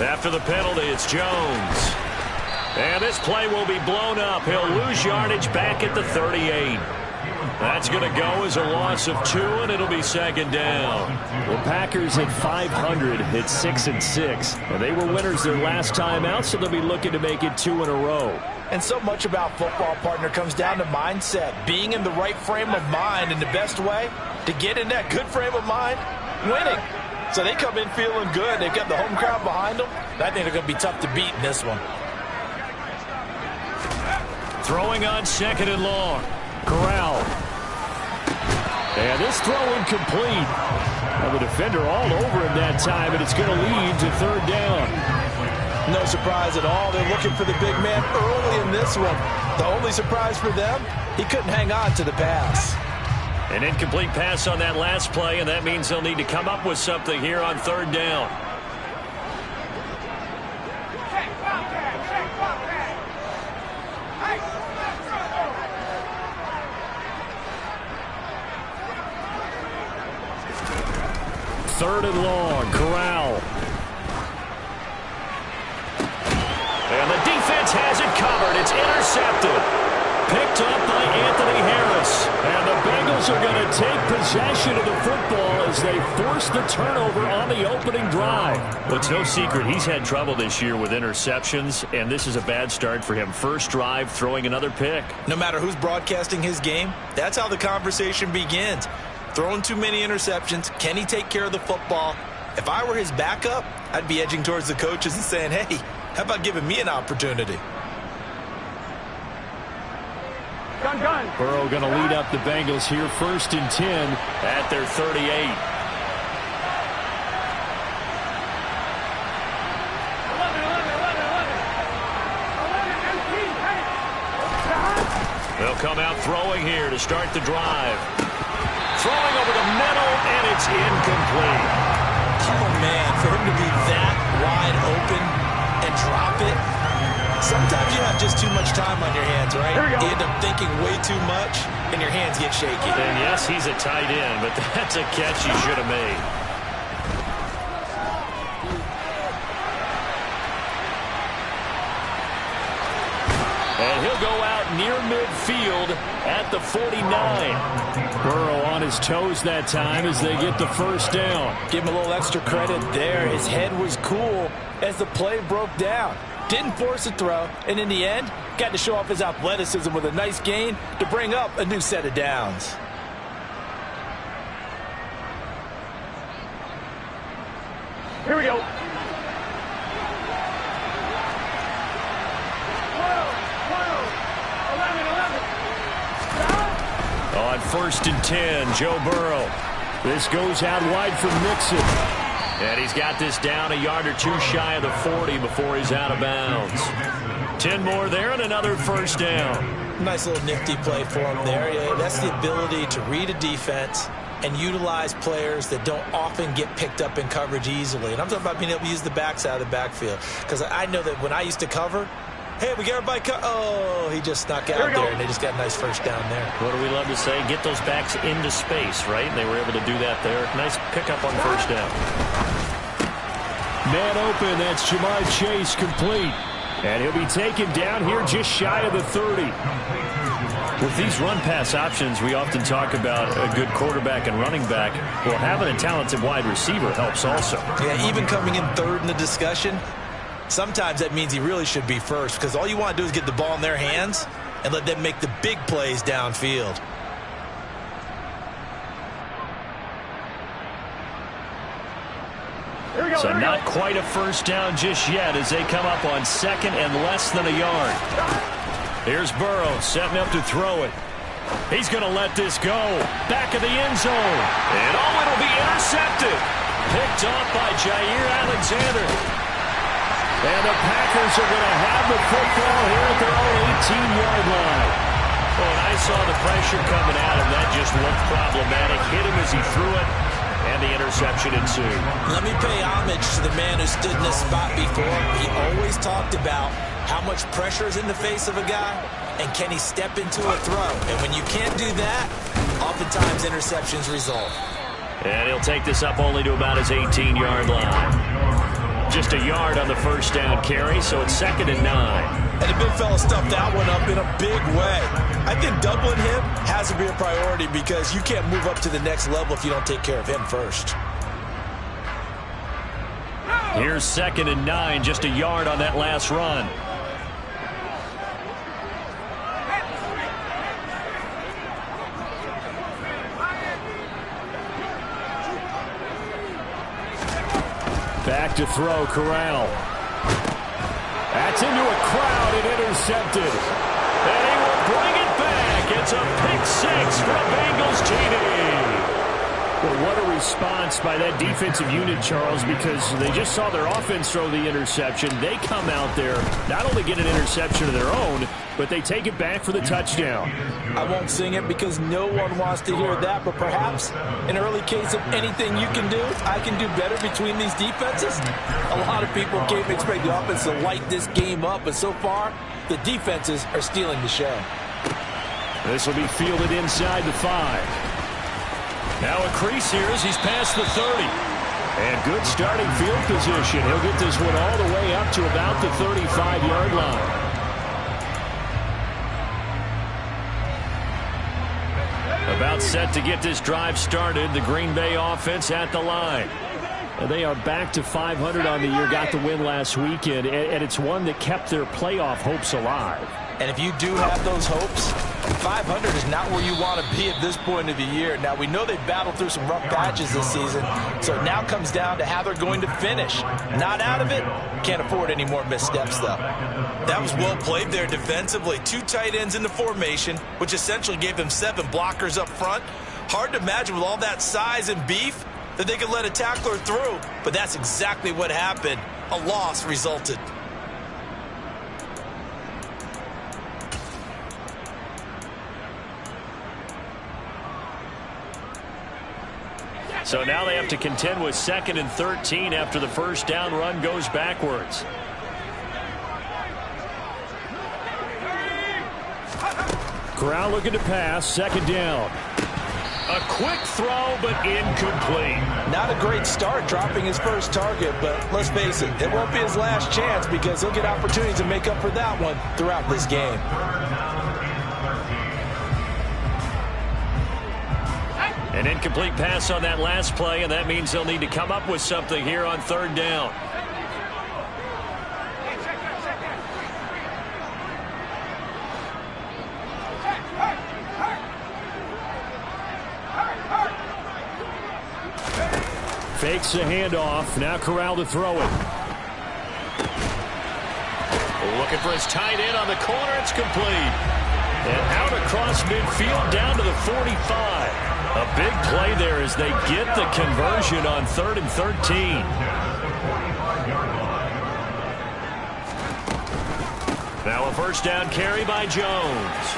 After the penalty, it's Jones. And this play will be blown up. He'll lose yardage back at the 38. That's going to go as a loss of 2, and it'll be second down. The Packers at 500 at 6-6. And they were winners their last time out, so they'll be looking to make it 2 in a row. And so much about football, partner, comes down to mindset. Being in the right frame of mind, and the best way to get in that good frame of mind, winning. So they come in feeling good. They've got the home crowd behind them. I think they're going to be tough to beat in this one. Throwing on second and long. Corral. And this throw incomplete. Well, the defender all over him that time, and it's going to lead to third down. No surprise at all. They're looking for the big man early in this one. The only surprise for them, he couldn't hang on to the pass. An incomplete pass on that last play, and that means they'll need to come up with something here on third down. Third and long, Corral. And the defense has it covered. It's intercepted. Picked up by Anthony Harris. And the Bengals are going to take possession of the football as they force the turnover on the opening drive. Well, it's no secret he's had trouble this year with interceptions, and this is a bad start for him. First drive, throwing another pick. No matter who's broadcasting his game, that's how the conversation begins. Throwing too many interceptions. Can he take care of the football? If I were his backup, I'd be edging towards the coaches and saying, hey, how about giving me an opportunity? Gun. Burrow going to lead up the Bengals here, 1st and 10 at their 38. They'll come out throwing here to start the drive. Throwing over the middle, and it's incomplete. Oh, man, for him to be that wide open and drop it. Sometimes you have just too much time on your hands, right? You end up thinking way too much, and your hands get shaky. And yes, he's a tight end, but that's a catch he should have made. And he'll go out near midfield at the 49. Burrow on his toes that time as they get the first down. Give him a little extra credit there. His head was cool as the play broke down. Didn't force a throw, and in the end, got to show off his athleticism with a nice gain to bring up a new set of downs. Here we go. On 1st and 10, Joe Burrow. This goes out wide for Mixon. And he's got this down a yard or two shy of the 40 before he's out of bounds. 10 more there and another first down. Nice little nifty play for him there. Yeah, that's the ability to read a defense and utilize players that don't often get picked up in coverage easily. And I'm talking about being able to use the backside of the backfield. Because I know that when I used to cover, hey, we got everybody oh, he just snuck out there, and they just got a nice first down there. What do we love to say? Get those backs into space, right? And they were able to do that there. Nice pickup on first down. Man open, that's Jamar Chase complete. And he'll be taken down here just shy of the 30. With these run-pass options, we often talk about a good quarterback and running back. Well, having a talented wide receiver helps also. Yeah, even coming in third in the discussion, sometimes that means he really should be first, because all you want to do is get the ball in their hands and let them make the big plays downfield. So not quite a first down just yet as they come up on 2nd and less than a yard. Here's Burrow setting up to throw it. He's going to let this go. Back of the end zone. And it'll be intercepted. Picked off by Jair Alexander. And the Packers are going to have the football here at their own 18-yard line. Well, when I saw the pressure coming at him, that just looked problematic. Hit him as he threw it, and the interception ensued. Let me pay homage to the man who stood in this spot before. He always talked about how much pressure is in the face of a guy, and can he step into a throw. And when you can't do that, oftentimes interceptions result. And he'll take this up only to about his 18-yard line. Just a yard on the first down carry, so it's 2nd and 9. And the big fella stuffed that one up in a big way. I think doubling him has to be a priority because you can't move up to the next level if you don't take care of him first. Here's 2nd and 9, just a yard on that last run. Back to throw, Corral. That's into a crowd and intercepted. And he will bring it back. It's a pick 6 for a Bengals TD. Well, what a response by that defensive unit, Charles, because they just saw their offense throw the interception. They come out there, not only get an interception of their own, but they take it back for the touchdown. I won't sing it because no one wants to hear that, but perhaps an early case of anything you can do, I can do better between these defenses. A lot of people can't expect the offense to light this game up, but so far, the defenses are stealing the show. This will be fielded inside the 5. Now a crease here as he's past the 30. And good starting field position. He'll get this one all the way up to about the 35-yard line. About set to get this drive started. The Green Bay offense at the line. They are back to 500 on the year. Got the win last weekend. And it's one that kept their playoff hopes alive. And if you do have those hopes, 500 is not where you want to be at this point of the year. Now, we know they've battled through some rough patches this season, so it now comes down to how they're going to finish. Not out of it. Can't afford any more missteps, though. That was well played there defensively. 2 tight ends in the formation, which essentially gave them 7 blockers up front. Hard to imagine with all that size and beef that they could let a tackler through, but that's exactly what happened. A loss resulted. So now they have to contend with 2nd and 13 after the first down run goes backwards. Corral looking to pass, 2nd down. A quick throw, but incomplete. Not a great start dropping his first target, but let's face it, it won't be his last chance because he'll get opportunities to make up for that one throughout this game. An incomplete pass on that last play, and that means they'll need to come up with something here on 3rd down. Fakes the handoff. Now Corral to throw it. Looking for his tight end on the corner. It's complete. And out across midfield down to the 45. A big play there as they get the conversion on 3rd and 13. Now a first down carry by Jones.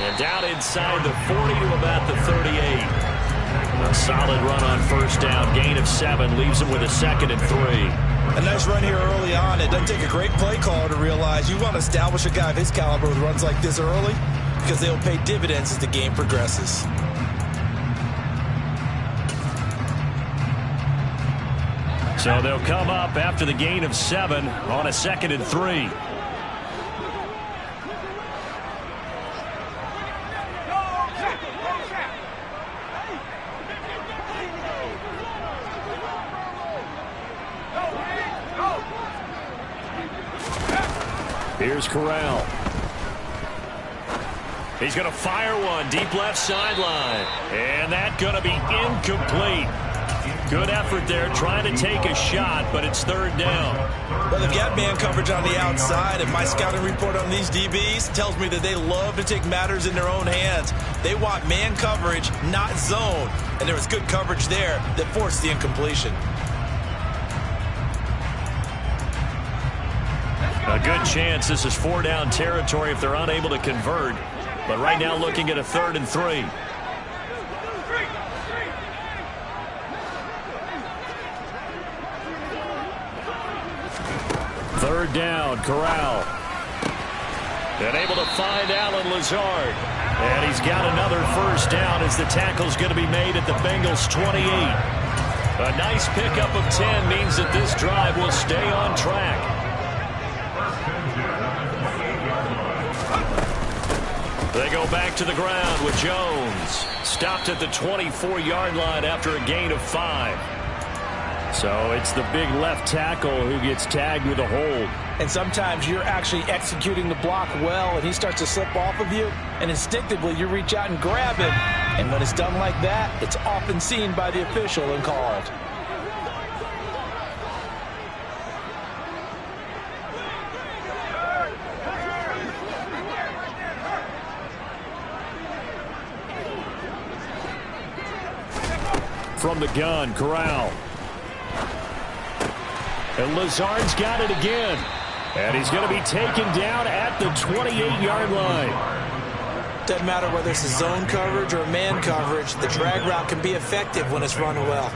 And down inside the 40 to about the 38. A solid run on first down. Gain of 7 leaves him with a 2nd and 3. A nice run here early on. It doesn't take a great play caller to realize you want to establish a guy of his caliber with runs like this early because they'll pay dividends as the game progresses. So they'll come up after the gain of 7 on a 2nd and 3. Here's Corral. He's going to fire one deep left sideline. And that's going to be incomplete. Good effort there trying to take a shot, but it's 3rd down. Well, they've got man coverage on the outside, and my scouting report on these DBs tells me that they love to take matters in their own hands. They want man coverage, not zone. And there was good coverage there that forced the incompletion. A good chance this is 4-down territory if they're unable to convert. But right now looking at a 3rd and 3. Third down, Corral. And able to find Alan Lazard. And he's got another first down as the tackle's going to be made at the Bengals 28. A nice pickup of 10 means that this drive will stay on track. They go back to the ground with Jones. Stopped at the 24-yard line after a gain of 5. So it's the big left tackle who gets tagged with a hold. And sometimes you're actually executing the block well, and he starts to slip off of you, and instinctively you reach out and grab him. And when it's done like that, it's often seen by the official and called. From the gun, Corral. And Lazard's got it again. And he's going to be taken down at the 28-yard line. Doesn't matter whether it's a zone coverage or man coverage, the drag route can be effective when it's run well.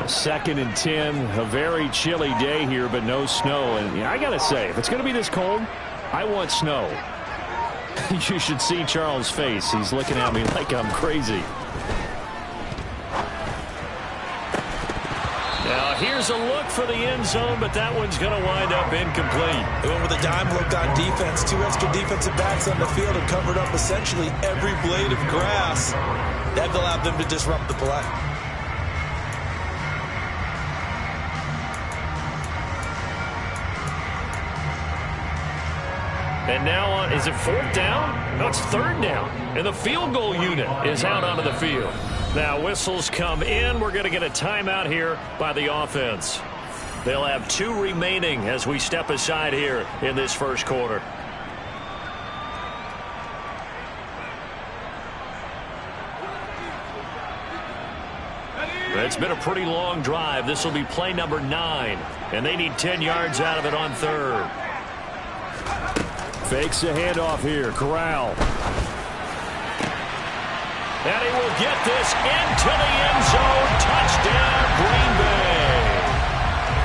Second and 10, a very chilly day here, but no snow. And I got to say, if it's going to be this cold, I want snow. You should see Charles' face. He's looking at me like I'm crazy. Now, here's a look for the end zone, but that one's going to wind up incomplete. They went with a dime look on defense. 2 extra defensive backs on the field and covered up essentially every blade of grass. That allowed them to disrupt the play. And now, is it 4th down? No, it's 3rd down. And the field goal unit is out onto the field. Now, whistles come in. We're going to get a timeout here by the offense. They'll have 2 remaining as we step aside here in this first quarter. It's been a pretty long drive. This will be play number 9. And they need 10 yards out of it on 3rd. Fakes a handoff here. Corral. And he will get this into the end zone. Touchdown, Green Bay.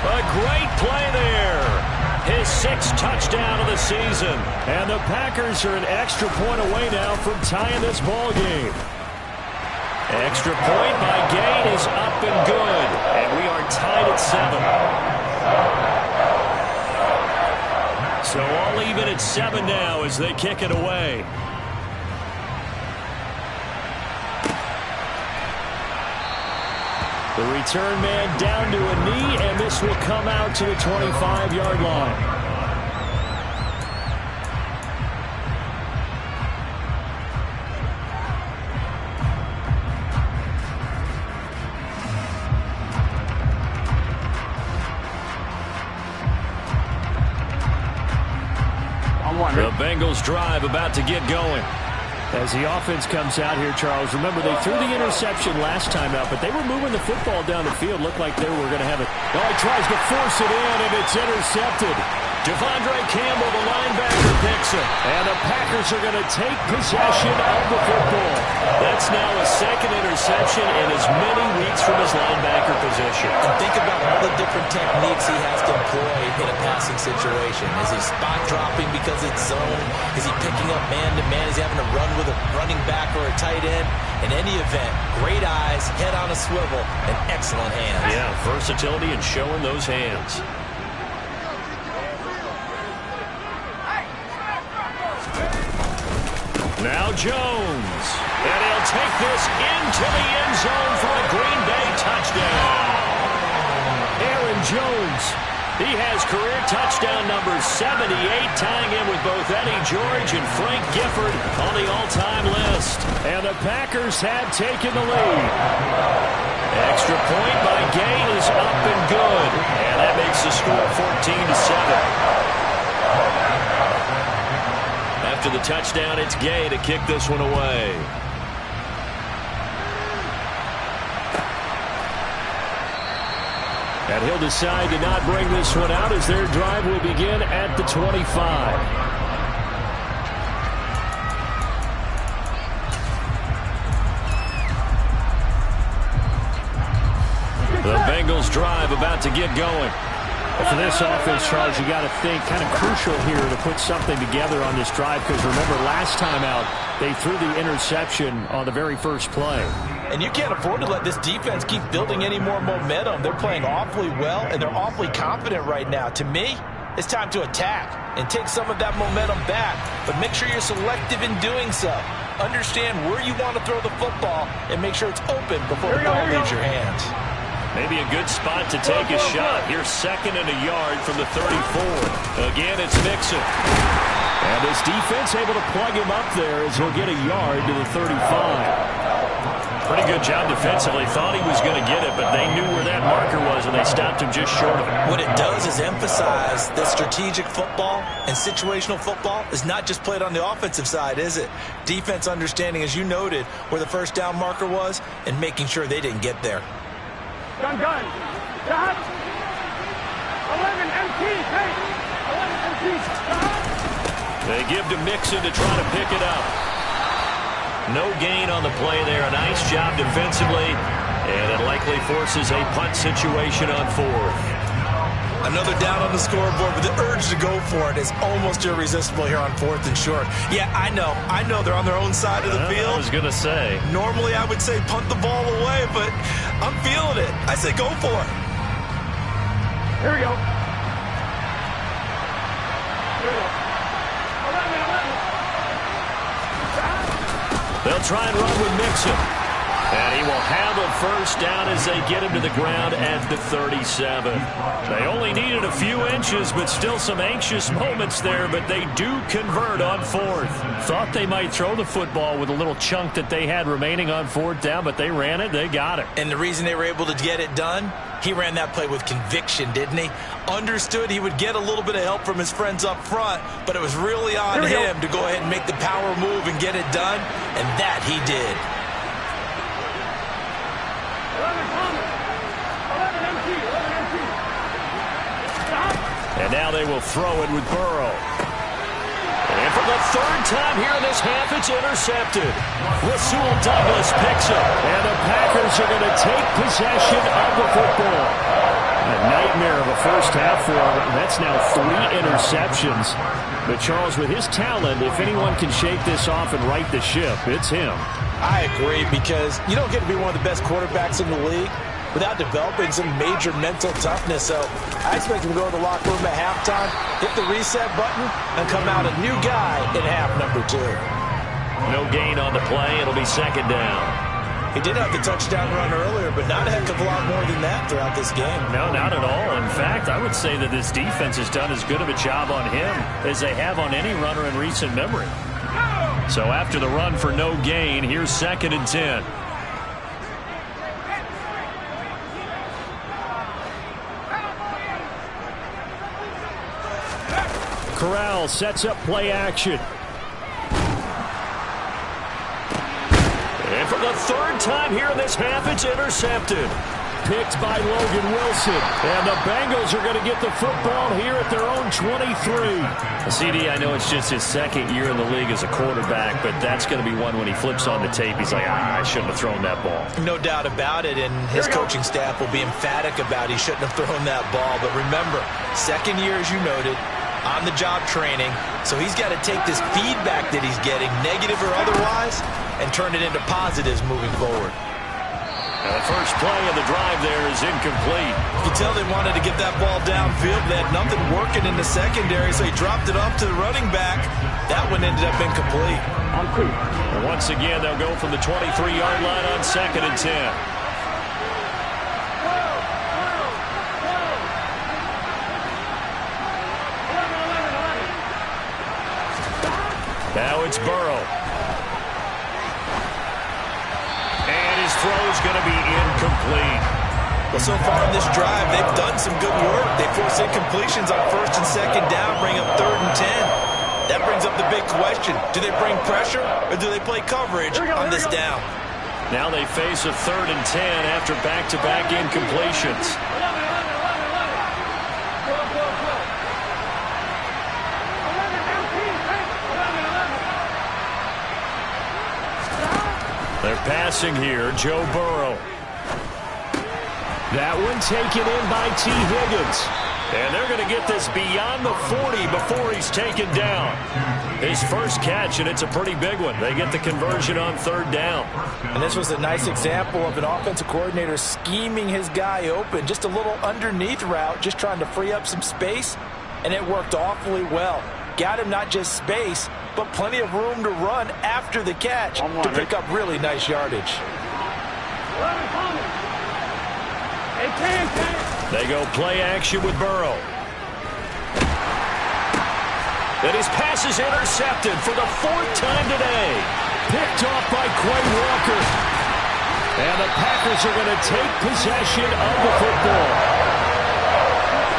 A great play there. His 6th touchdown of the season. And the Packers are an extra point away now from tying this ball game. Extra point by Gay is up and good. And we are tied at 7. So all even at 7 now as they kick it away. The return man down to a knee, and this will come out to the 25-yard line. The Bengals drive about to get going. As the offense comes out here, Charles, remember they threw the interception last time out, but they were moving the football down the field. Looked like they were going to have it. Oh, he tries to force it in, and it's intercepted. Devondre Campbell, the linebacker, picks it. And the Packers are going to take possession of the football. That's now a 2nd interception in as many weeks from his linebacker position. And think about all the different techniques he has to employ in a passing situation. Is he spot dropping because it's zone? Is he picking up man-to-man? Is he having to run with a running back or a tight end? In any event, great eyes, head on a swivel, and excellent hands. Yeah, versatility and showing those hands. Now Jones. And he'll take this into the end zone for a Green Bay touchdown. Aaron Jones. He has career touchdown number 78, tying in with both Eddie George and Frank Gifford on the all-time list. And the Packers have taken the lead. Extra point by Gay is up and good. And that makes the score 14-7. After the touchdown, it's Gay to kick this one away. And he'll decide to not bring this one out as their drive will begin at the 25. The Bengals drive about to get going. For this offense, Charles, you got to think kind of crucial here to put something together on this drive, because remember last time out they threw the interception on the very first play. And you can't afford to let this defense keep building any more momentum. They're playing awfully well, and they're awfully confident right now. To me, it's time to attack and take some of that momentum back, but make sure you're selective in doing so. Understand where you want to throw the football and make sure it's open before the ball leaves your hands. Maybe a good spot to take a shot. Here's 2nd and a yard from the 34. Again, it's Mixon. And this defense able to plug him up there as he'll get a yard to the 35. Pretty good job defensively. Thought he was going to get it, but they knew where that marker was, and they stopped him just short of it. What it does is emphasize that strategic football and situational football is not just played on the offensive side, is it? Defense understanding, as you noted, where the first down marker was and making sure they didn't get there. Gun. Stop. 11 MPs. Hey. 11 MPs. Stop. They give to Mixon to try to pick it up. No gain on the play there. A nice job defensively. And it likely forces a punt situation on 4th. Another down on the scoreboard, but the urge to go for it is almost irresistible here on 4th and short. Yeah, I know they're on their own side of the field. I was going to say. Normally I would say punt the ball away, but I'm feeling it. I say go for it. Here we go. 11. They'll try and run with Mixon. And he will have a first down as they get him to the ground at the 37. They only needed a few inches, but still some anxious moments there, but they do convert on 4th. Thought they might throw the football with a little chunk that they had remaining on 4th down, but they ran it, they got it. And the reason they were able to get it done, he ran that play with conviction, didn't he? Understood he would get a little bit of help from his friends up front, but it was really on him to go ahead and make the power move and get it done, and that he did. And now they will throw it with Burrow. And for the 3rd time here in this half, it's intercepted. Rasul Douglas picks it. And the Packers are going to take possession of the football. A nightmare of a first half for him. That's now 3 interceptions. But Charles, with his talent, if anyone can shake this off and right the ship, it's him. I agree, because you don't get to be one of the best quarterbacks in the league without developing some major mental toughness. So I expect him to go to the locker room at halftime, hit the reset button, and come out a new guy in half number 2. No gain on the play. It'll be 2nd down. He did have the touchdown run earlier, but not a heck of a lot more than that throughout this game. No, not at all. In fact, I would say that this defense has done as good of a job on him as they have on any runner in recent memory. So after the run for no gain, here's 2nd and 10. Corral sets up play action. And for the 3rd time here in this half, it's intercepted. Picked by Logan Wilson. And the Bengals are going to get the football here at their own 23. CD, I know it's just his 2nd year in the league as a quarterback, but that's going to be one when he flips on the tape. He's like, I shouldn't have thrown that ball. No doubt about it, and his coaching staff will be emphatic about he shouldn't have thrown that ball. But remember, 2nd year, as you noted, on-the-job training, so he's got to take this feedback that he's getting, negative or otherwise, and turn it into positives moving forward. Now the first play of the drive there is incomplete. You can tell they wanted to get that ball downfield. They had nothing working in the secondary, so he dropped it off to the running back. That one ended up incomplete. And once again, they'll go from the 23-yard line on 2nd and 10. Now it's Burrow. And his throw is going to be incomplete. Well, so far in this drive, they've done some good work. They force incompletions on 1st and 2nd down, bring up 3rd and 10. That brings up the big question. Do they bring pressure or do they play coverage on this down? Now they face a 3rd and 10 after back-to-back incompletions. They're passing here. Joe Burrow. That one taken in by T. Higgins. And they're going to get this beyond the 40 before he's taken down. His first catch, and it's a pretty big one. They get the conversion on third down. And this was a nice example of an offensive coordinator scheming his guy open. Just a little underneath route, just trying to free up some space, and it worked awfully well. Got him not just space, but plenty of room to run after the catch to pick up really nice yardage. They go play action with Burrow. And his pass is intercepted for the 4th time today. Picked off by Quay Walker. And the Packers are going to take possession of the football.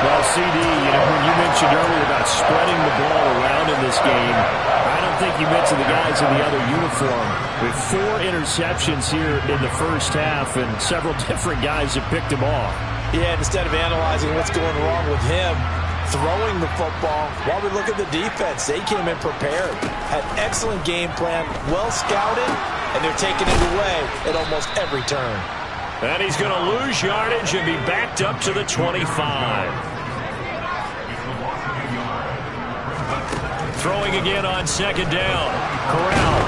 Well, CD, when you mentioned earlier about spreading the ball around in this game, I don't think you mentioned the guys in the other uniform. With 4 interceptions here in the first half, and several different guys have picked him off. Yeah, instead of analyzing what's going wrong with him, throwing the football, while we look at the defense, they came in prepared, had excellent game plan, well scouted, and they're taking it away at almost every turn. And he's going to lose yardage and be backed up to the 25. Throwing again on second down. Corral.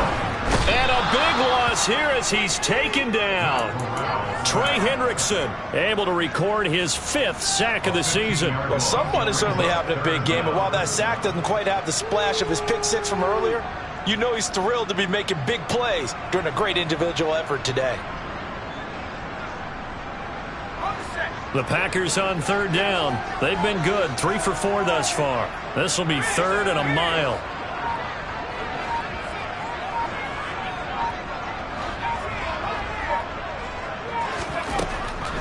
And a big loss here as he's taken down. Trey Hendrickson able to record his 5th sack of the season. Well, someone is certainly having a big game, and while that sack doesn't quite have the splash of his pick 6 from earlier, you know he's thrilled to be making big plays during a great individual effort today. The Packers on third down. They've been good, 3 for 4 thus far. This will be 3rd and a mile.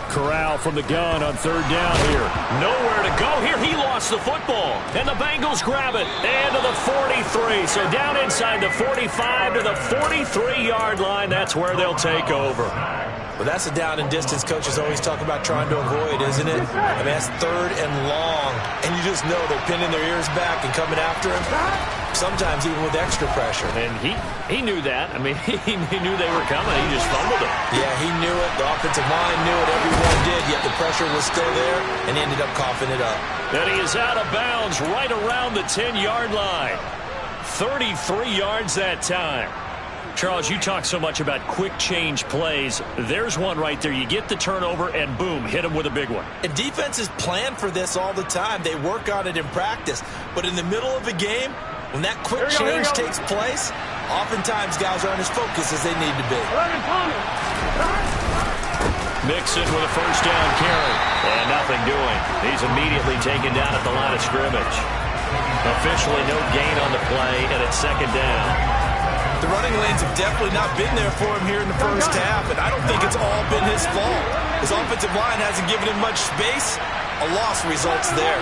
Corral from the gun on third down here. Nowhere to go here. He lost the football. And the Bengals grab it. And to the 43. So down inside the 45 to the 43-yard line. That's where they'll take over. Well, that's a down and distance coaches always talk about trying to avoid, isn't it? I mean, that's 3rd and long. And you just know they're pinning their ears back and coming after him. Sometimes even with extra pressure. And he knew that. I mean, he knew they were coming. He just fumbled it. Yeah, he knew it. The offensive line knew it. Everyone did. Yet the pressure was still there, and he ended up coughing it up. And he is out of bounds right around the 10-yard line. 33 yards that time. Charles, you talk so much about quick change plays. There's one right there. You get the turnover, and boom, hit him with a big one. And defenses plan for this all the time. They work on it in practice. But in the middle of a game, when that quick change takes place, oftentimes guys aren't as focused as they need to be. Mixon with a first down carry. And nothing doing. He's immediately taken down at the line of scrimmage. Officially no gain on the play, and it's second down. The running lanes have definitely not been there for him here in the first half, and I don't think it's all been his fault. His offensive line hasn't given him much space. A loss results there.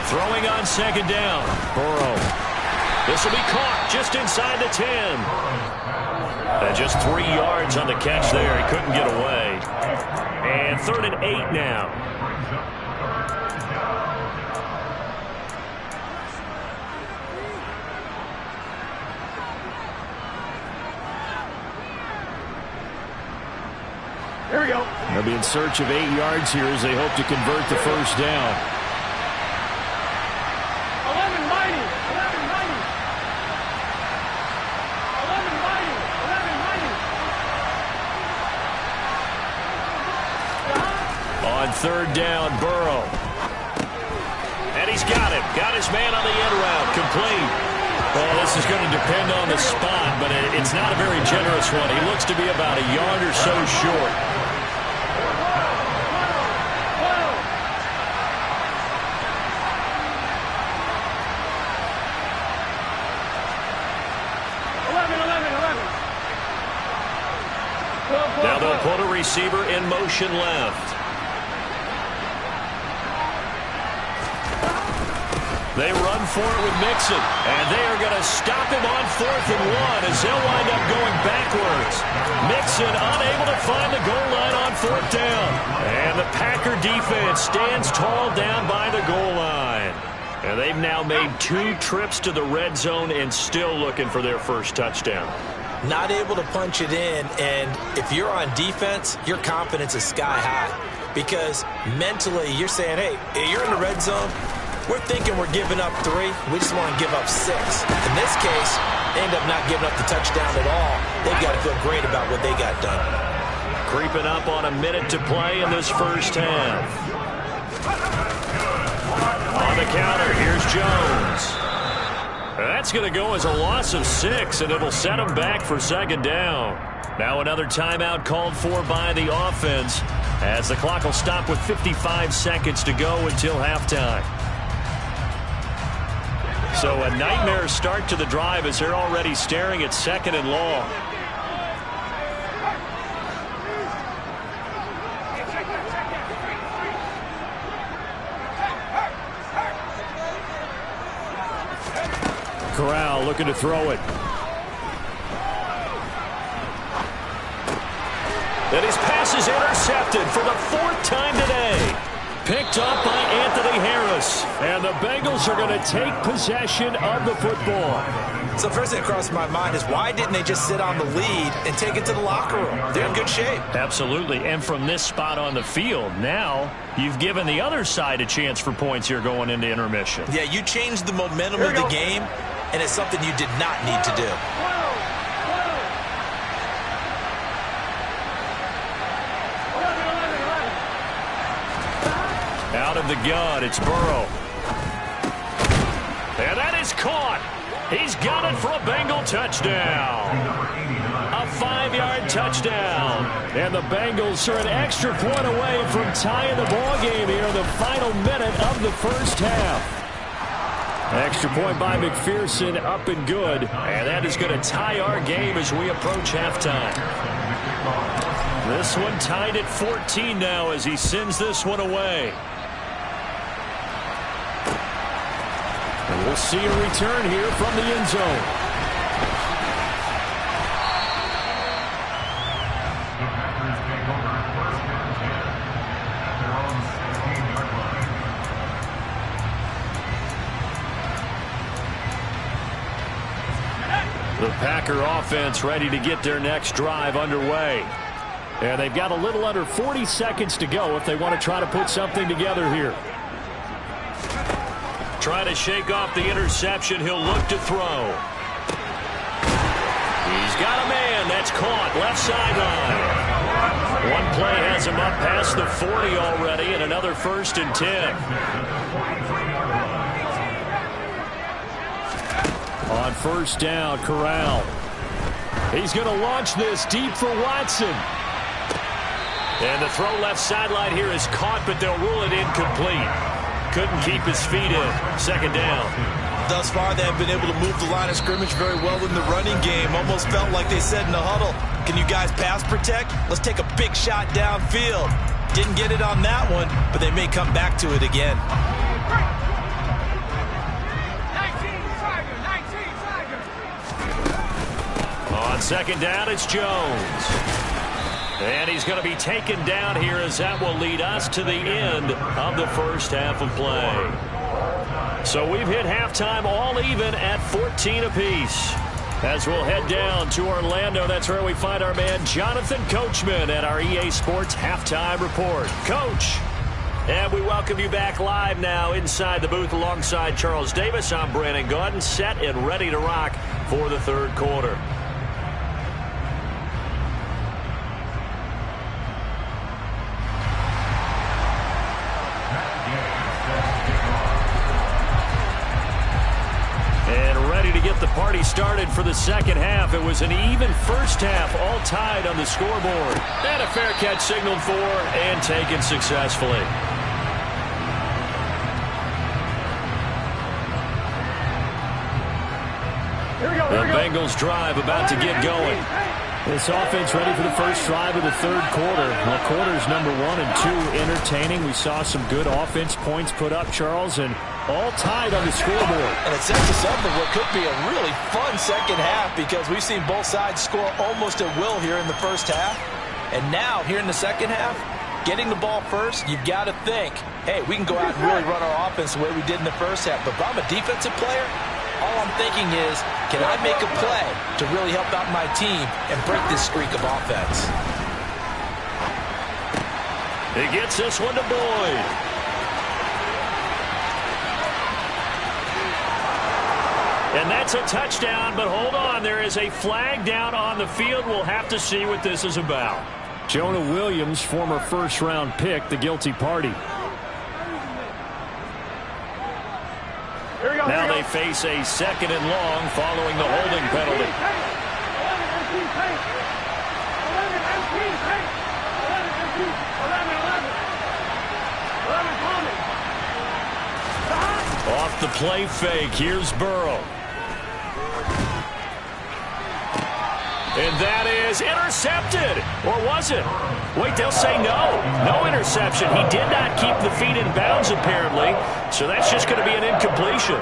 Throwing on second down. Burrow. This will be caught just inside the 10. And just 3 yards on the catch there. He couldn't get away. And 3rd and 8 now. Here we go. They'll be in search of 8 yards here as they hope to convert the first down. 11 mighty. 11 mighty. 11 mighty. 11 mighty. On third down, Burrow. And he's got him. Got his man on the end route. Complete. Well, this is going to depend on the spot, but it's not a very generous one. He looks to be about a yard or so short. Now they'll put a receiver in motion left. They run for it with Mixon, and they are going to stop him on 4th and 1 as they'll wind up going backwards. Mixon unable to find the goal line on 4th down. And the Packer defense stands tall down by the goal line. And they've now made 2 trips to the red zone and still looking for their first touchdown. not able to punch it in, and if you're on defense, your confidence is sky high because mentally you're saying, hey, you're in the red zone. We're thinking we're giving up 3. We just want to give up 6. In this case, they end up not giving up the touchdown at all. They've got to feel great about what they got done. Creeping up on a minute to play in this first half. On the counter, here's Jones. That's going to go as a loss of 6, and it'll set him back for second down. Now another timeout called for by the offense as the clock will stop with 55 seconds to go until halftime. So a nightmare start to the drive as they're already staring at 2nd and long. Corral looking to throw it. And his pass is intercepted for the 4th time today. Picked up by Anthony Harris. And the Bengals are going to take possession of the football. So the first thing that crossed my mind is why didn't they just sit on the lead and take it to the locker room? They're in good shape. Absolutely. And from this spot on the field, now you've given the other side a chance for points here going into intermission. Yeah, you changed the momentum of the game, and it's something you did not need to do. Out of the gun, it's Burrow. And that is caught. He's got it for a Bengal touchdown. A 5-yard touchdown. And the Bengals are an extra point away from tying the ball game here in the final minute of the first half. Extra point by McPherson, up and good. And that is going to tie our game as we approach halftime. This one tied at 14 now as he sends this one away. And we'll see a return here from the end zone. The Packer offense ready to get their next drive underway. And they've got a little under 40 seconds to go if they want to try to put something together here. Try to shake off the interception. He'll look to throw. He's got a man. That's caught. Left sideline. One play has him up past the 40 already, and another 1st and 10. On 1st down, Corral. He's going to launch this deep for Watson. And the throw left sideline here is caught, but they'll rule it incomplete. Couldn't keep his feet in. 2nd down. Thus far, they have been able to move the line of scrimmage very well in the running game. Almost felt like they said in the huddle, can you guys pass protect? Let's take a big shot downfield. Didn't get it on that one, but they may come back to it again. 19, On 2nd down, it's Jones. And he's going to be taken down here as that will lead us to the end of the first half of play. So we've hit halftime all even at 14 apiece. As we'll head down to Orlando, that's where we find our man Jonathan Coachman at our EA Sports Halftime Report. Coach, and we welcome you back live now inside the booth alongside Charles Davis. I'm Brandon Gaudin, set and ready to rock for the 3rd quarter. Get the party started for the 2nd half. It was an even first half, all tied on the scoreboard. And a fair catch signaled for and taken successfully. The Bengals drive about to get going. This offense ready for the first drive of the 3rd quarter. Well, quarters number 1 and 2 entertaining. We saw some good offense points put up, Charles, and all tied on the scoreboard. And it sets us up for what could be a really fun 2nd half because we've seen both sides score almost at will here in the first half. And now, here in the 2nd half, getting the ball first, you've got to think, hey, we can go out and really run our offense the way we did in the first half. But if I'm a defensive player, All I'm thinking is, can I make a play to really help out my team and break this streak of offense? He gets this one to Boyd. And that's a touchdown, but hold on. There is a flag down on the field. We'll have to see what this is about. Jonah Williams, former first-round pick, the guilty party. Now they face a second and long following the holding penalty. Off the play fake, here's Burrow. And that is intercepted. Or was it? Wait, they'll say no. No interception. He did not keep the feet in bounds, apparently. So that's just going to be an incompletion.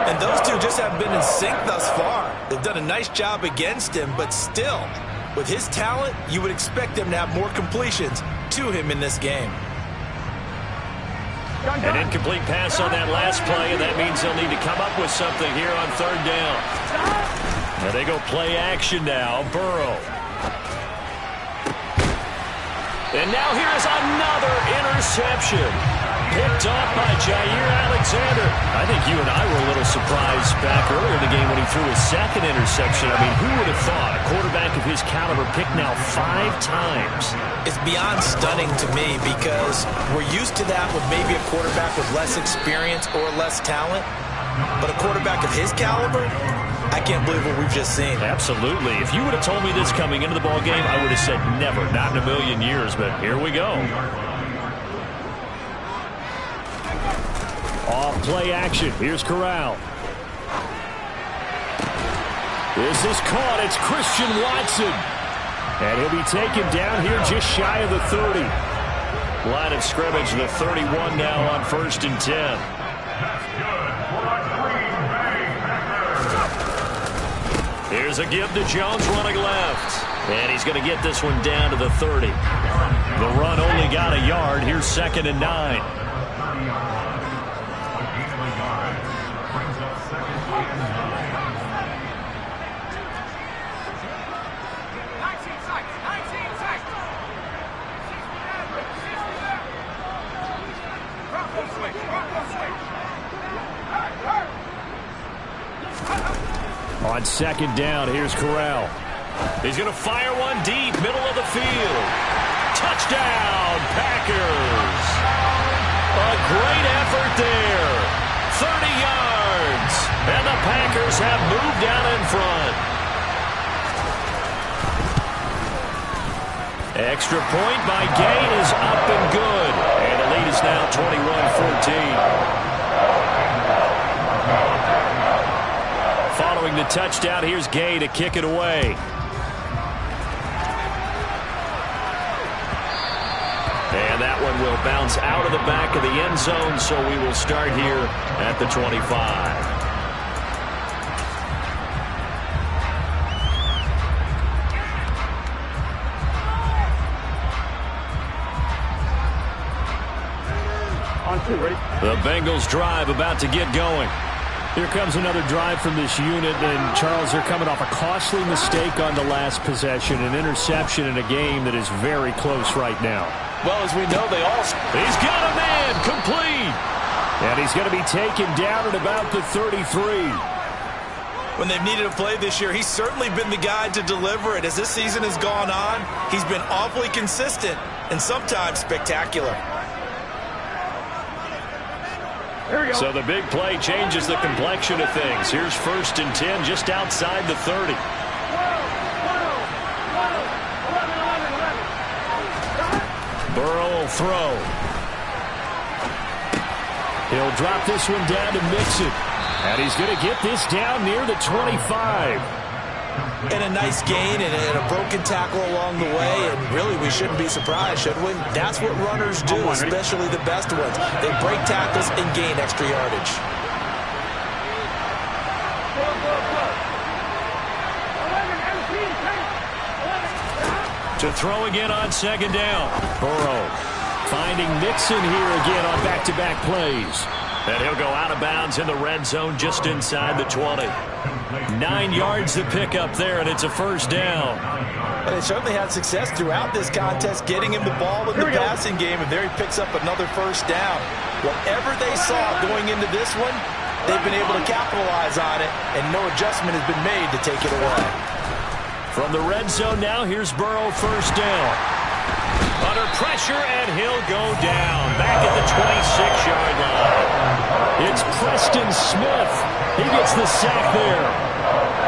And those two just haven't been in sync thus far. They've done a nice job against him, but still, with his talent, you would expect them to have more completions to him in this game. An incomplete pass on that last play, and that means they'll need to come up with something here on third down. And they go play action now. Burrow. And now here is another interception. Picked off by Jair Alexander. I think you and I were a little surprised back earlier in the game when he threw his second interception. I mean, who would have thought a quarterback of his caliber picked now 5 times? It's beyond stunning to me because we're used to that with maybe a quarterback with less experience or less talent. But a quarterback of his caliber, I can't believe what we've just seen. Absolutely. If you would have told me this coming into the ball game, I would have said never, not in a million years. But here we go. Off play action. Here's Corral. This is caught. It's Christian Watson. And he'll be taken down here just shy of the 30. Line of scrimmage, the 31 now on 1st and 10. Here's a give to Jones running left. And he's going to get this one down to the 30. The run only got a yard. Here's 2nd and 9. On 2nd down, here's Corral. He's going to fire one deep, middle of the field. Touchdown, Packers. A great effort there. 30 yards. And the Packers have moved down in front. Extra point by Gay is up and good. And the lead is now 21-14. Following the touchdown, here's Gay to kick it away. And that one will bounce out of the back of the end zone, so we will start here at the 25. On 2, ready? The Bengals drive about to get going. Here comes another drive from this unit, and Charles, they're coming off a costly mistake on the last possession, an interception in a game that is very close right now. Well, as we know, they all... He's got a man, complete. And he's going to be taken down at about the 33. When they've needed a play this year, he's certainly been the guy to deliver it. As this season has gone on, he's been awfully consistent and sometimes spectacular. Here we go. So the big play changes the complexion of things. Here's 1st and 10 just outside the 30. Burrow will throw. He'll drop this one down to Mixon. And he's going to get this down near the 25. And a nice gain and a broken tackle along the way. And really, we shouldn't be surprised, should we? That's what runners do, especially the best ones. They break tackles and gain extra yardage. To throw again on 2nd down. Burrow finding Mixon here again on back-to-back plays. And he'll go out of bounds in the red zone just inside the 20. 9 yards to pick up there, and it's a first down. Well, they certainly had success throughout this contest, getting him the ball in the passing game, and there he picks up another first down. Whatever they saw going into this one, they've been able to capitalize on it, and no adjustment has been made to take it away. From the red zone now, here's Burrow, first down. Under pressure, and he'll go down. Back at the 26-yard line. It's Preston Smith. He gets the sack there.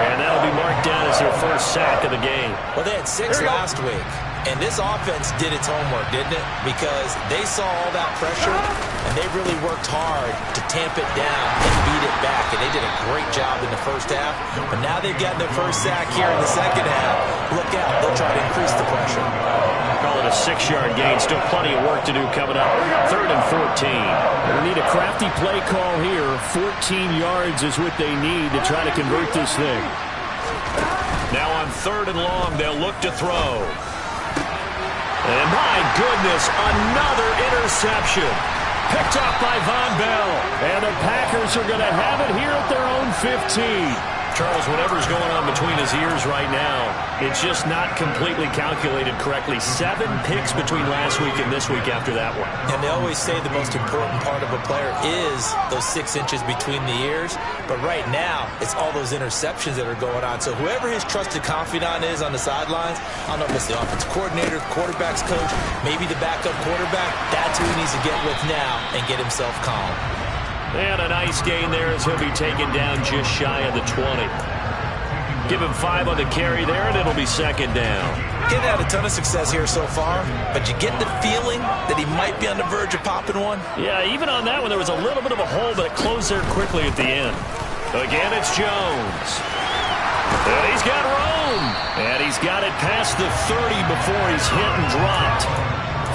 And that'll be marked down as their first sack of the game. Well, they had 6 last week. And this offense did its homework, didn't it? Because they saw all that pressure, and they really worked hard to tamp it down and beat it back. And they did a great job in the first half. But now they've gotten their first sack here in the second half. Look out. They'll try to increase the pressure. Call it a 6-yard gain. Still plenty of work to do coming up. 3rd and 14. They need a crafty play call here. 14 yards is what they need to try to convert this thing. Now on 3rd and long, they'll look to throw. And my goodness, another interception. Picked off by Von Bell. And the Packers are going to have it here at their own 15. Charles, whatever's going on between his ears right now, it's just not completely calculated correctly. 7 picks between last week and this week after that one. And they always say the most important part of a player is those 6 inches between the ears. But right now, it's all those interceptions that are going on. So whoever his trusted confidant is on the sidelines, I don't know if it's the offensive coordinator, quarterback's coach, maybe the backup quarterback, that's who he needs to get with now and get himself calm. And a nice gain there as he'll be taken down just shy of the 20. Give him 5 on the carry there, and it'll be second down. Getting had a ton of success here so far, but you get the feeling that he might be on the verge of popping one. Yeah, even on that one, there was a little bit of a hole, but it closed there quickly at the end. Again, it's Jones. And he's got room. And he's got it past the 30 before he's hit and dropped.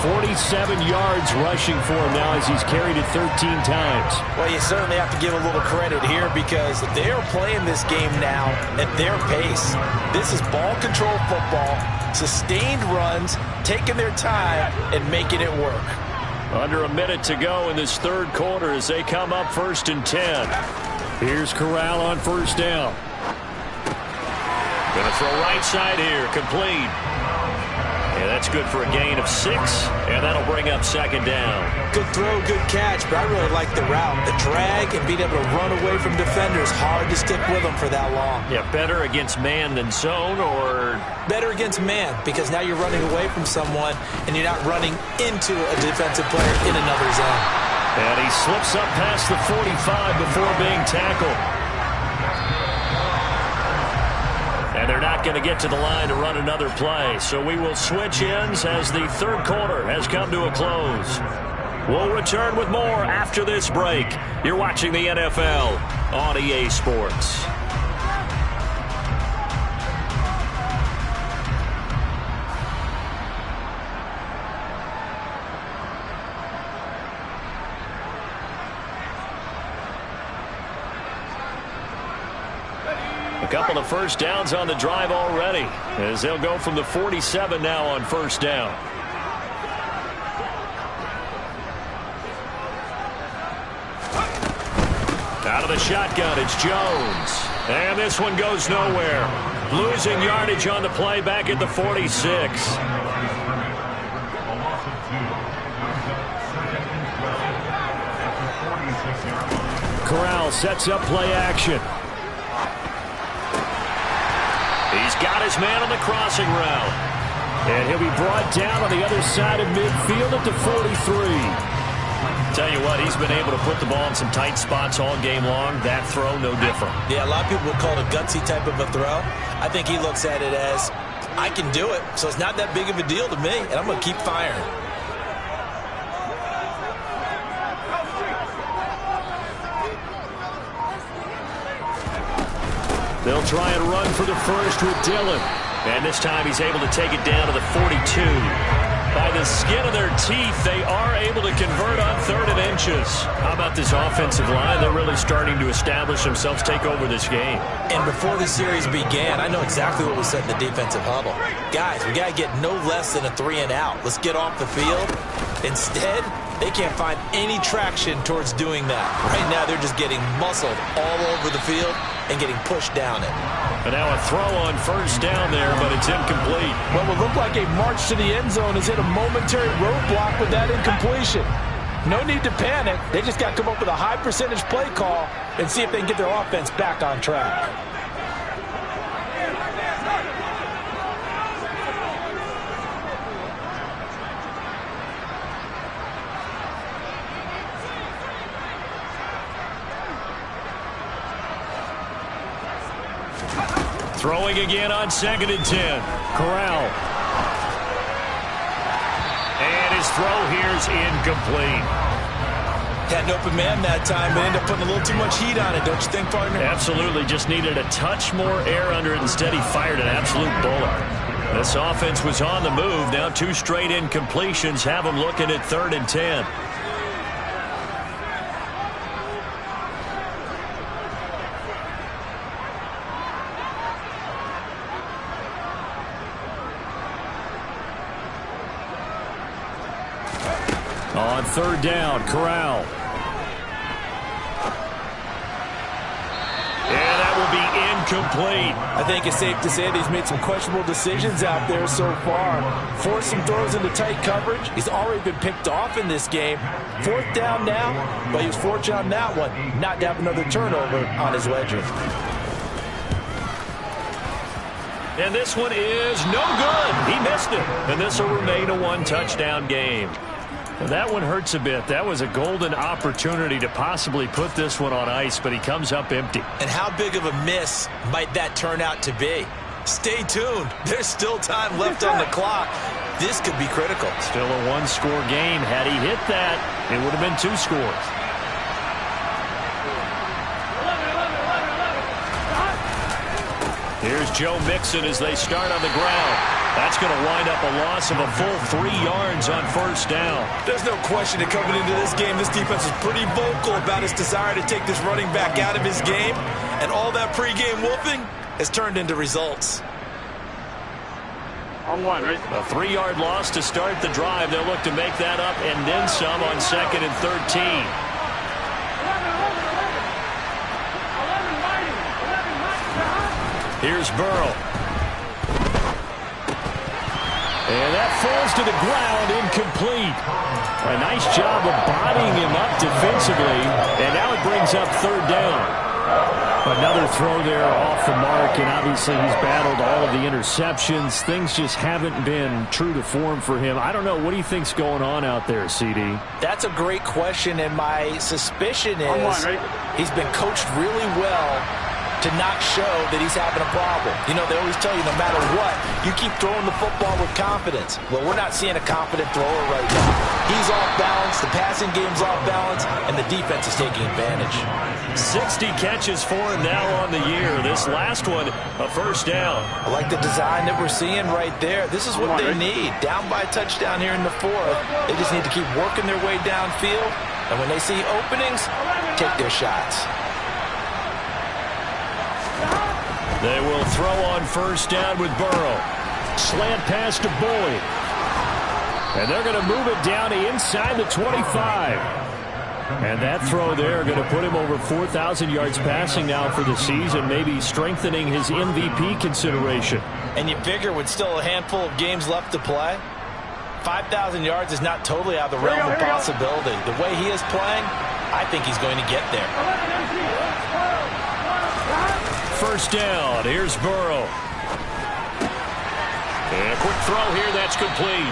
47 yards rushing for him now as he's carried it 13 times. Well, you certainly have to give a little credit here because they're playing this game now at their pace. This is ball control football, sustained runs, taking their time and making it work. Under a minute to go in this 3rd quarter as they come up 1st and 10. Here's Corral on first down. Going to throw right side here, complete. Yeah, that's good for a gain of 6, and that'll bring up second down. Good throw, good catch, but I really like the route. The drag and being able to run away from defenders, hard to stick with them for that long. Yeah, better against man than zone, or? Better against man, because now you're running away from someone, and you're not running into a defensive player in another zone. And he slips up past the 45 before being tackled. And they're not going to get to the line to run another play. So we will switch ends as the 3rd quarter has come to a close. We'll return with more after this break. You're watching the NFL on EA Sports. A couple of first downs on the drive already as they'll go from the 47 now on first down. Out of the shotgun, it's Jones. And this one goes nowhere. Losing yardage on the play back at the 46. Corral sets up play action. He's got his man on the crossing route. And he'll be brought down on the other side of midfield at the 43. Tell you what, he's been able to put the ball in some tight spots all game long. That throw, no different. Yeah, a lot of people would call it a gutsy type of a throw. I think he looks at it as, I can do it, so it's not that big of a deal to me, and I'm going to keep firing. They'll try and run for the first with Dillon. And this time he's able to take it down to the 42. By the skin of their teeth, they are able to convert on 3rd and inches. How about this offensive line? They're really starting to establish themselves, take over this game. And before the series began, I know exactly what was said in the defensive huddle. Guys, we got to get no less than a 3 and out. Let's get off the field. Instead, They can't find any traction towards doing that. Right now, they're just getting muscled all over the field and getting pushed down it. And now a throw on first down there, but it's incomplete. What would look like a march to the end zone has hit a momentary roadblock with that incompletion. No need to panic. They just got to come up with a high percentage play call and see if they can get their offense back on track. Throwing again on 2nd and 10. Corral. And his throw here's incomplete. Had an open man that time, but ended up putting a little too much heat on it, don't you think, partner? Absolutely. Just needed a touch more air under it. Instead, he fired an absolute bullet. This offense was on the move. Now 2 straight incompletions have them looking at 3rd and 10. On 3rd down, Corral. And that will be incomplete. I think it's safe to say that he's made some questionable decisions out there so far. Forced some throws into tight coverage. He's already been picked off in this game. 4th down now, but he was fortunate on that one not to have another turnover on his ledger. And this one is no good. He missed it. And this will remain a 1-touchdown game. Well, that one hurts a bit. That was a golden opportunity to possibly put this one on ice, but he comes up empty. And how big of a miss might that turn out to be? Stay tuned. There's still time left on the clock. This could be critical. Still a 1-score game. Had he hit that, it would have been 2 scores. Here's Joe Mixon as they start on the ground. That's going to wind up a loss of a full 3 yards on 1st down. There's no question that coming into this game, this defense is pretty vocal about its desire to take this running back out of his game. And all that pregame whooping has turned into results. On 1, right? A 3-yard loss to start the drive. They'll look to make that up and then some on 2nd and 13. Here's Burrow. And that falls to the ground, incomplete. A nice job of bodying him up defensively. And now it brings up 3rd down. Another throw there off the mark, and obviously he's battled all of the interceptions. Things just haven't been true to form for him. I don't know. What do you think's going on out there, CD? That's a great question, and my suspicion is he's been coached really well to not show that he's having a problem. You know, they always tell you no matter what, you keep throwing the football with confidence. Well, we're not seeing a confident thrower right now. He's off balance, the passing game's off balance, and the defense is taking advantage. 60 catches for him now on the year. This last one, a 1st down. I like the design that we're seeing right there. This is what they need. Down by a touchdown here in the 4th. They just need to keep working their way downfield, and when they see openings, take their shots. They will throw on 1st down with Burrow. Slant pass to Boyd. And they're going to move it down to inside the 25. And that throw there going to put him over 4,000 yards passing now for the season, maybe strengthening his MVP consideration. And you figure with still a handful of games left to play, 5,000 yards is not totally out of the realm of possibility. The way he is playing, I think he's going to get there. 1st down. Here's Burrow. And a quick throw here. That's complete.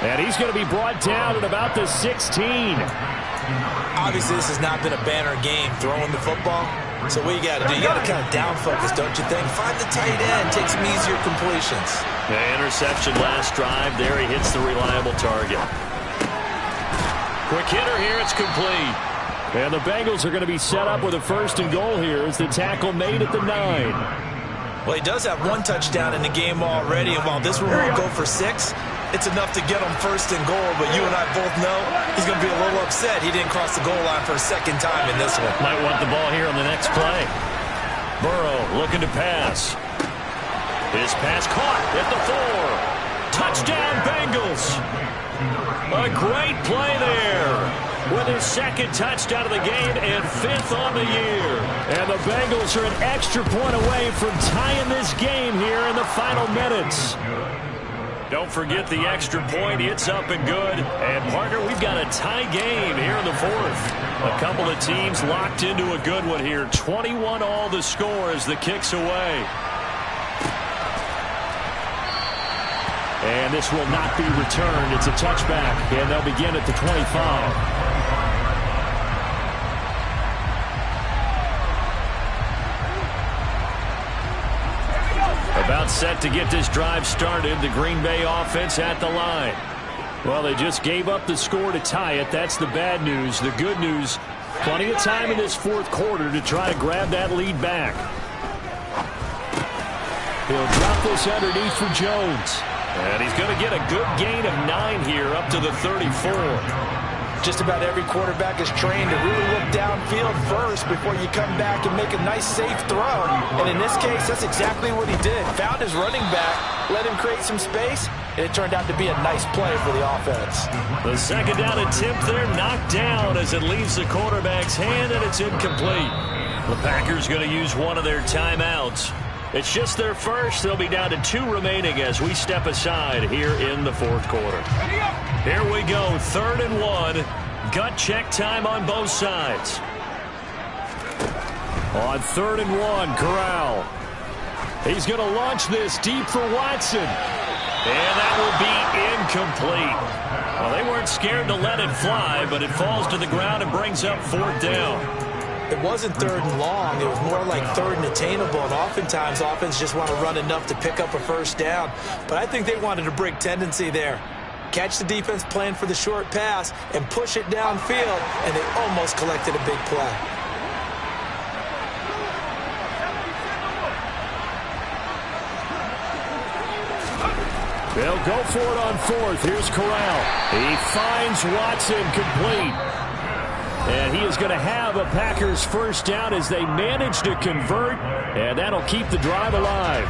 And he's going to be brought down at about the 16. Obviously, this has not been a banner game throwing the football. So what you got to do, you got to kind of down focus, don't you think? Find the tight end, take some easier completions. The interception last drive. There he hits the reliable target. Quick hitter here. It's complete. And the Bengals are going to be set up with a 1st and goal here as the tackle made at the 9. Well, he does have 1 touchdown in the game already, and while this one won't go for 6, it's enough to get him 1st and goal. But you and I both know he's going to be a little upset he didn't cross the goal line for a 2nd time in this one. Might want the ball here on the next play. Burrow looking to pass. His pass caught at the 4. Touchdown, Bengals. A great play there. with his second touchdown of the game and 5th on the year. And the Bengals are an extra point away from tying this game here in the final minutes. Don't forget the extra point. It's up and good. And, partner, we've got a tie game here in the 4th. A couple of teams locked into a good one here. 21 all the score as the kick's away. And this will not be returned. It's a touchback, and they'll begin at the 25. About set to get this drive started. The Green Bay offense at the line. Well, they just gave up the score to tie it. That's the bad news. The good news, plenty of time in this 4th quarter to try to grab that lead back. He'll drop this underneath for Jones. And he's going to get a good gain of 9 here up to the 34. Just about every quarterback is trained to really look downfield first before you come back and make a nice, safe throw. And in this case, that's exactly what he did. Found his running back, let him create some space, and it turned out to be a nice play for the offense. The second down attempt there knocked down as it leaves the quarterback's hand, and it's incomplete. The Packers going to use one of their timeouts. It's just their first. They'll be down to 2 remaining as we step aside here in the 4th quarter. Here we go, 3rd and 1. Gut check time on both sides. On 3rd and 1, Corral. He's going to launch this deep for Watson. And that will be incomplete. Well, they weren't scared to let it fly, but it falls to the ground and brings up 4th down. It wasn't 3rd and long. It was more like 3rd and attainable, and oftentimes offense just want to run enough to pick up a first down. But I think they wanted to break tendency there. Catch the defense plan for the short pass and push it downfield, and they almost collected a big play. They'll go for it on 4th. Here's Corral. He finds Watson complete. And he is going to have a Packers first down as they manage to convert, and that'll keep the drive alive.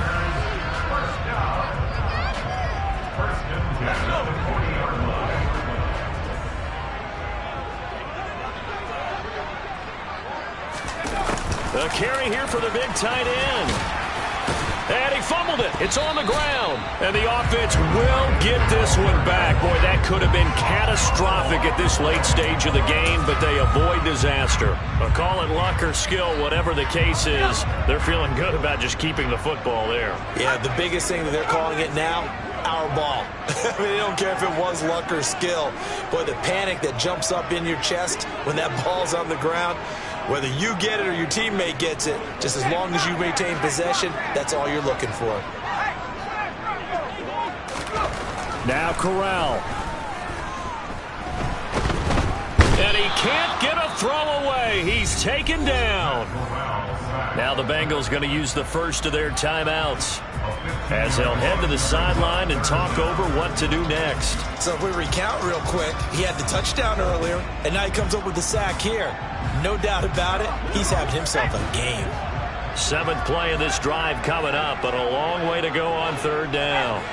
The carry here for the big tight end. And he fumbled it. It's on the ground. And the offense will get this one back. Boy, that could have been catastrophic at this late stage of the game, but they avoid disaster. But call it luck or skill, whatever the case is, they're feeling good about just keeping the football there. Yeah, the biggest thing that they're calling it now, our ball. I mean, they don't care if it was luck or skill. Boy, the panic that jumps up in your chest when that ball's on the ground, whether you get it or your teammate gets it, just as long as you maintain possession, that's all you're looking for. Now Corral. And he can't get a throw away. He's taken down. Now the Bengals going to use the first of their timeouts as they'll head to the sideline and talk over what to do next. So if we recount real quick, he had the touchdown earlier, and now he comes up with the sack here. No doubt about it, he's having himself a game. 7th play of this drive coming up, but a long way to go on 3rd down.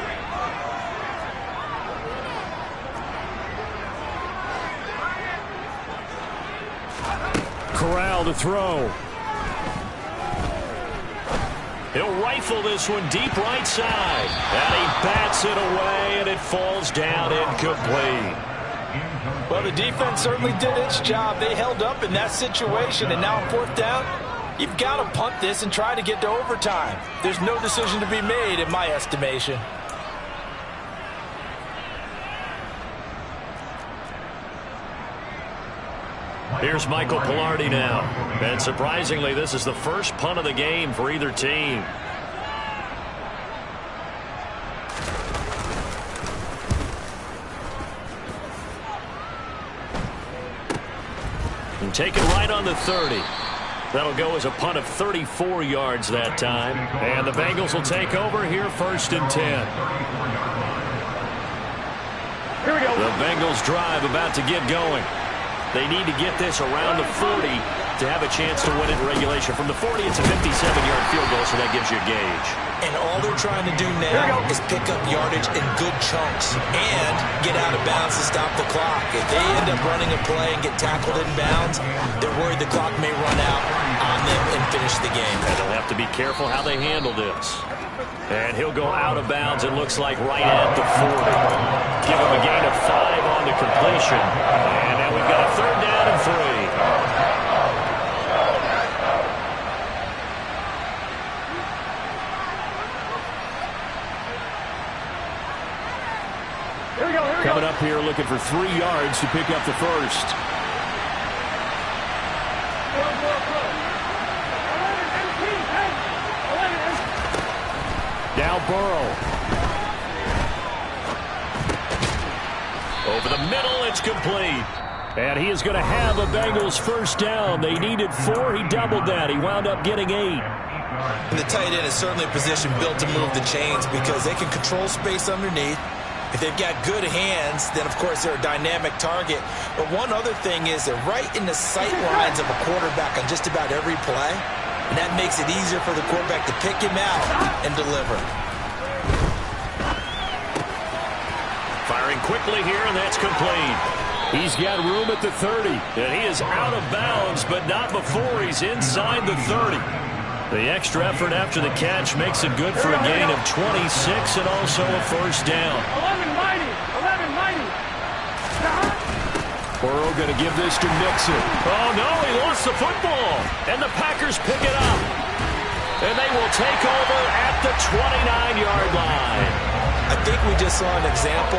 Corral to throw. He'll rifle this one deep right side. And he bats it away, and it falls down incomplete. Well, the defense certainly did its job. They held up in that situation, and now on 4th down, you've got to punt this and try to get to overtime. There's no decision to be made in my estimation. Here's Michael Pilardi now. And surprisingly, this is the first punt of the game for either team. And taken right on the 30. That'll go as a punt of 34 yards that time. And the Bengals will take over here 1st and 10. Here we go. The Bengals drive about to get going. They need to get this around the 40 to have a chance to win it in regulation. From the 40, it's a 57-yard field goal, so that gives you a gauge. And all they're trying to do now is pick up yardage in good chunks and get out of bounds to stop the clock. If they end up running a play and get tackled in bounds, they're worried the clock may run out on them and finish the game. And they'll have to be careful how they handle this. And he'll go out of bounds, it looks like, right at the 40. Give him a gain of 5 on the completion. And now we've got a 3rd down and 3. Coming up here looking for 3 yards to pick up the first. Now Burrow. Over the middle, it's complete. And he is going to have a Bengals first down. They needed 4. He doubled that. He wound up getting 8. And the tight end is certainly a position built to move the chains because they can control space underneath. If they've got good hands, then, of course, they're a dynamic target. But one other thing is they're right in the sight lines of a quarterback on just about every play. And that makes it easier for the quarterback to pick him out and deliver. Firing quickly here, and that's complete. He's got room at the 30. And he is out of bounds, but not before he's inside the 30. The extra effort after the catch makes it good for a gain of 26 and also a first down. 11 mighty. Burrow going to give this to Mixon. Oh, no, he lost the football. And the Packers pick it up. And they will take over at the 29-yard line. I think we just saw an example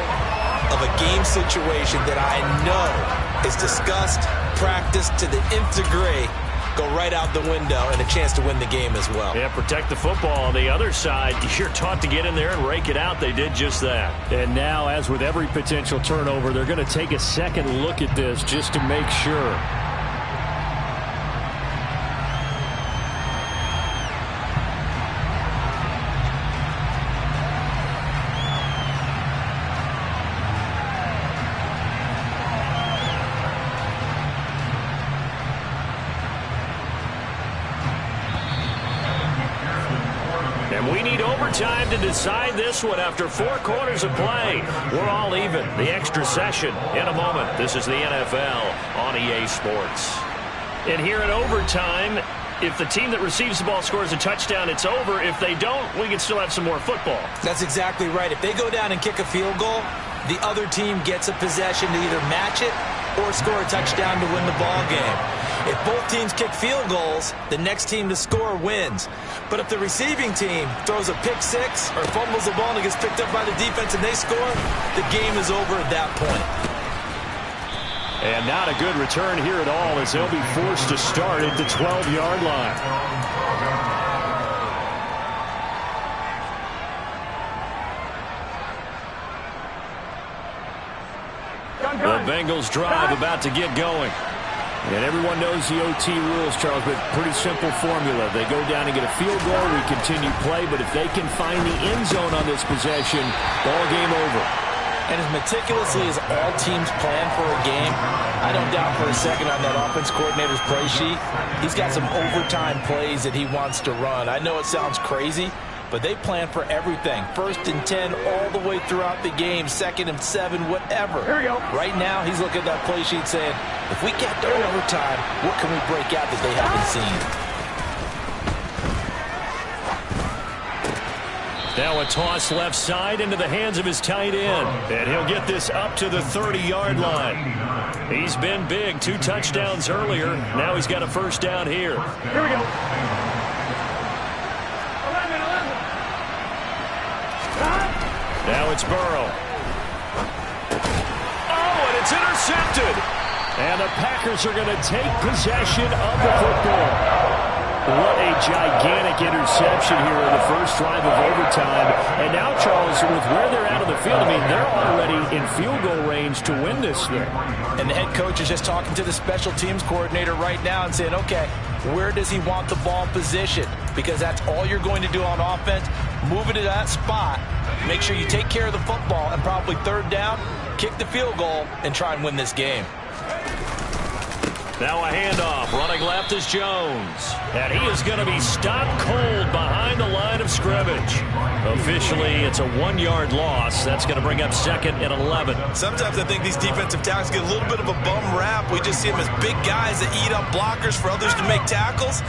of a game situation that I know is discussed, practiced to the nth degree, go right out the window, and a chance to win the game as well. Yeah, protect the football. On the other side, you're taught to get in there and rake it out. They did just that. And now, as with every potential turnover, they're going to take a second look at this just to make sure. Time to decide this one after 4 quarters of play. We're all even. The extra session in a moment. This is the NFL on EA Sports. And here in overtime, if the team that receives the ball scores a touchdown, it's over. If they don't, we can still have some more football. That's exactly right. If they go down and kick a field goal, the other team gets a possession to either match it or score a touchdown to win the ball game. If both teams kick field goals, the next team to score wins. But if the receiving team throws a pick six or fumbles the ball and it gets picked up by the defense and they score, the game is over at that point. And not a good return here at all as they'll be forced to start at the 12-yard line. The Bengals drive about to get going. And everyone knows the OT rules, Charles, but pretty simple formula. They go down and get a field goal, we continue play, but if they can find the end zone on this possession, ball game over. And as meticulously as all teams plan for a game, I don't doubt for a second on that offense coordinator's play sheet, he's got some overtime plays that he wants to run. I know it sounds crazy, but they plan for everything. 1st and 10 all the way throughout the game, 2nd and 7, whatever. Here we go. Right now, he's looking at that play sheet saying, if we get to overtime, what can we break out that they haven't seen? Now a toss left side into the hands of his tight end. And he'll get this up to the 30-yard line. He's been big. 2 touchdowns earlier. Now he's got a first down here. Here we go. Now it's Burrow. Oh, and it's intercepted. And the Packers are going to take possession of the football. What a gigantic interception here in the first drive of overtime. And now, Charles, with where they're out of the field, I mean, they're already in field goal range to win this thing. And the head coach is just talking to the special teams coordinator right now and saying, okay, where does he want the ball positioned? Because that's all you're going to do on offense. Move it to that spot. Make sure you take care of the football and probably 3rd down, kick the field goal, and try and win this game. Now a handoff. Running left is Jones. And he is going to be stopped cold behind the line of scrimmage. Officially, it's a 1-yard loss. That's going to bring up 2nd and 11. Sometimes I think these defensive tackles get a little bit of a bum rap. We just see them as big guys that eat up blockers for others to make tackles.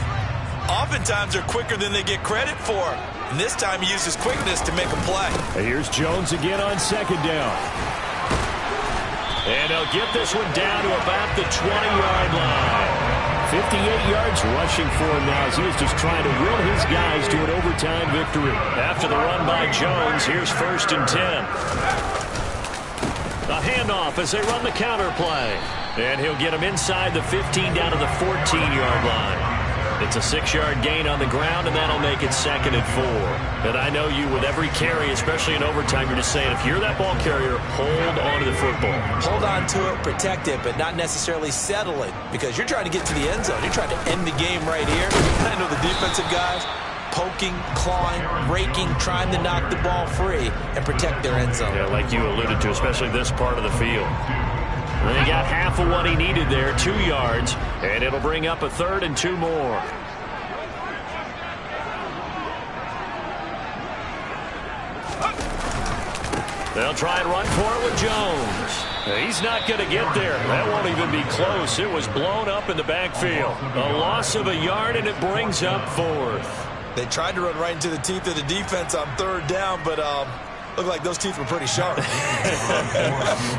Oftentimes they're quicker than they get credit for. And this time he used his quickness to make a play. Here's Jones again on 2nd down. And they'll get this one down to about the 20-yard line. 58 yards rushing for him now as he is just trying to will his guys to an overtime victory. After the run by Jones, here's 1st and 10. A handoff as they run the counter play. And he'll get him inside the 15 down to the 14-yard line. It's a 6-yard gain on the ground, and that'll make it 2nd and 4. And I know you, with every carry, especially in overtime, you're just saying, if you're that ball carrier, hold on to the football. Hold on to it, protect it, but not necessarily settle it, because you're trying to get to the end zone. You're trying to end the game right here. I know the defensive guys poking, clawing, raking, trying to knock the ball free and protect their end zone. Yeah, like you alluded to, especially this part of the field. And he got half of what he needed there, 2 yards, and it'll bring up a 3rd and 2 more. They'll try and run for it with Jones. He's not going to get there. That won't even be close. It was blown up in the backfield. A loss of a yard, and it brings up 4th. They tried to run right into the teeth of the defense on 3rd down, but looked like those teeth were pretty sharp.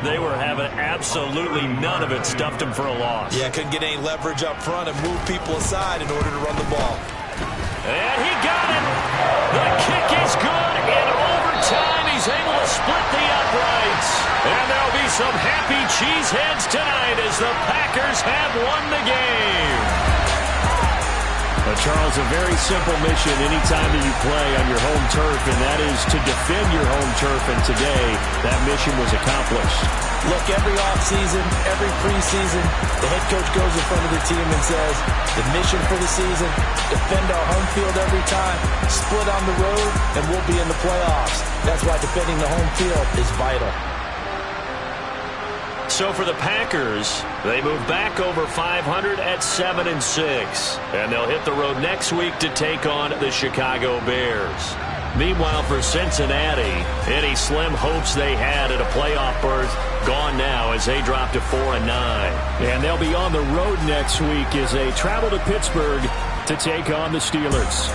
They were having absolutely none of it. Stuffed him for a loss. Yeah, couldn't get any leverage up front and move people aside in order to run the ball. And he got it. The kick is good. In overtime, he's able to split the uprights. And there'll be some happy cheeseheads tonight as the Packers have won the game. Charles, a very simple mission anytime that you play on your home turf, and that is to defend your home turf, and today that mission was accomplished. Look, every offseason, every preseason, the head coach goes in front of the team and says, the mission for the season, defend our home field every time, split on the road, and we'll be in the playoffs. That's why defending the home field is vital. So for the Packers, they move back over 500 at 7-6. And they'll hit the road next week to take on the Chicago Bears. Meanwhile, for Cincinnati, any slim hopes they had at a playoff berth gone now as they drop to 4-9. And they'll be on the road next week as they travel to Pittsburgh to take on the Steelers.